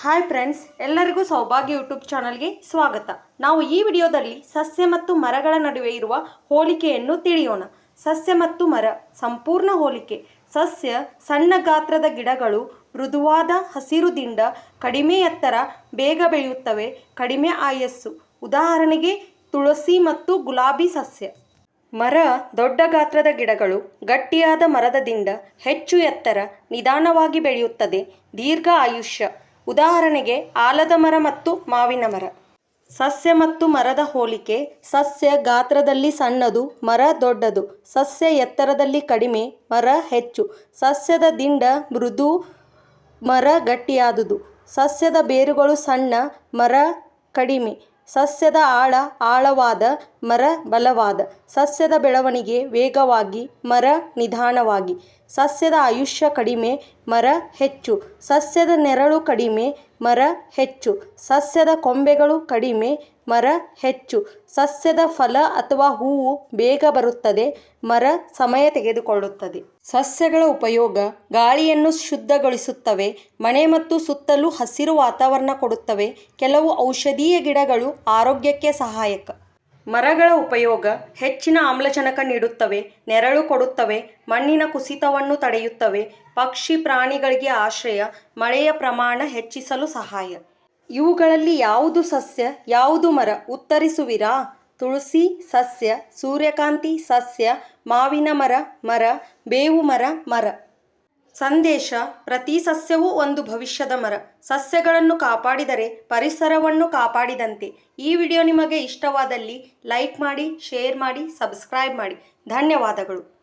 Hi friends, ಎಲ್ಲರಿಗೂ ಸೌಭಾಗ್ಯ YouTube ಚಾನಲ್ಗೆ ಸ್ವಾಗತ. ನಾವು ಈ ವಿಡಿಯೋದಲ್ಲಿ ಸಸ್ಯ ಮತ್ತು ಮರಗಳ ನಡುವೆ ಇರುವ ಹೋಲಿಕೆಯನ್ನು ತಿಳಿಯೋಣ. ಸಸ್ಯ ಮತ್ತು ಮರ ಸಂಪೂರ್ಣ ಹೋಲಿಕೆ. ಸಸ್ಯ ಸಣ್ಣ ಗಾತ್ರದ ಗಿಡಗಳು, ಮೃದುವಾದ ಹಸಿರು ದಿಂಡ, ಕಡಿಮೆ ಎತ್ತರ, ಬೇಗ ಬೆಳೆಯುತ್ತವೆ, ಕಡಿಮೆ ಆಯಸ್ಸು. ಉದಾಹರಣೆಗೆ ತುಳಸಿ ಮತ್ತು ಗುಲಾಬಿ ಸಸ್ಯ. ಮರ ದೊಡ್ಡ ಗಾತ್ರದ ಗಿಡಗಳು, ಗಟ್ಟಿಯಾದ ಮರದ ದಿಂಡ, ಹೆಚ್ಚು ಎತ್ತರ, ನಿಧಾನವಾಗಿ ಬೆಳೆಯುತ್ತದೆ, ದೀರ್ಘ ಆಯುಷ್ಯ. ಉದಾಹರಣೆಗೆ ಆಲದ ಮರ ಮತ್ತು ಮಾವಿನ ಮರ. ಸಸ್ಯ ಮತ್ತು ಮರದ ಹೋಲಿಕೆ. ಸಸ್ಯ ಗಾತ್ರದಲ್ಲಿ ಸಣ್ಣದು, ಮರ ದೊಡ್ಡದು. ಸಸ್ಯ ಎತ್ತರದಲ್ಲಿ ಕಡಿಮೆ, ಮರ ಹೆಚ್ಚು. ಸಸ್ಯದ ದಿಂಡ ಮೃದು, ಮರ ಗಟ್ಟಿಯಾದುದು. ಸಸ್ಯದ ಬೇರುಗಳು ಸಣ್ಣ, ಮರ ಕಡಿಮೆ. ಸಸ್ಯದ ಆಳವಾದ, ಮರ ಬಲವಾದ. ಸಸ್ಯದ ಬೆಳವಣಿಗೆ ವೇಗವಾಗಿ, ಮರ ನಿಧಾನವಾಗಿ. ಸಸ್ಯದ ಆಯುಷ್ಯ ಕಡಿಮೆ, ಮರ ಹೆಚ್ಚು. ಸಸ್ಯದ ನೆರಳು ಕಡಿಮೆ, ಮರ ಹೆಚ್ಚು. ಸಸ್ಯದ ಕೊಂಬೆಗಳು ಕಡಿಮೆ, ಮರ ಹೆಚ್ಚು. ಸಸ್ಯದ ಫಲ ಅಥವಾ ಹೂವು ಬೇಗ ಬರುತ್ತದೆ, ಮರ ಸಮಯ ತೆಗೆದುಕೊಳ್ಳುತ್ತದೆ. ಸಸ್ಯಗಳ ಉಪಯೋಗ. ಗಾಳಿಯನ್ನು ಶುದ್ಧಗೊಳಿಸುತ್ತವೆ, ಮನೆ ಮತ್ತು ಸುತ್ತಲೂ ಹಸಿರು ವಾತಾವರಣ ಕೊಡುತ್ತವೆ. ಕೆಲವು ಔಷಧೀಯ ಗಿಡಗಳು ಆರೋಗ್ಯಕ್ಕೆ ಸಹಾಯಕ. ಮರಗಳ ಉಪಯೋಗ. ಹೆಚ್ಚಿನ ಆಮ್ಲಜನಕ ನೀಡುತ್ತವೆ, ನೆರಳು ಕೊಡುತ್ತವೆ, ಮಣ್ಣಿನ ಕುಸಿತವನ್ನು ತಡೆಯುತ್ತವೆ, ಪಕ್ಷಿ ಪ್ರಾಣಿಗಳಿಗೆ ಆಶ್ರಯ, ಮಳೆಯ ಪ್ರಮಾಣ ಹೆಚ್ಚಿಸಲು ಸಹಾಯ. ಇವುಗಳಲ್ಲಿ ಯಾವುದು ಸಸ್ಯ, ಯಾವುದು ಮರ ಉತ್ತರಿಸುವಿರಾ? ತುಳಸಿ ಸಸ್ಯ, ಸೂರ್ಯಕಾಂತಿ ಸಸ್ಯ, ಮಾವಿನ ಮರ ಮರ, ಬೇವು ಮರ ಮರ. ಸಂದೇಶ. ಪ್ರತಿ ಸಸ್ಯವೂ ಒಂದು ಭವಿಷ್ಯದ ಮರ. ಸಸ್ಯಗಳನ್ನು ಕಾಪಾಡಿದರೆ ಪರಿಸರವನ್ನು ಕಾಪಾಡಿದಂತೆ. ಈ ವಿಡಿಯೋ ನಿಮಗೆ ಇಷ್ಟವಾದಲ್ಲಿ ಲೈಕ್ ಮಾಡಿ, ಶೇರ್ ಮಾಡಿ, ಸಬ್ಸ್ಕ್ರೈಬ್ ಮಾಡಿ. ಧನ್ಯವಾದಗಳು.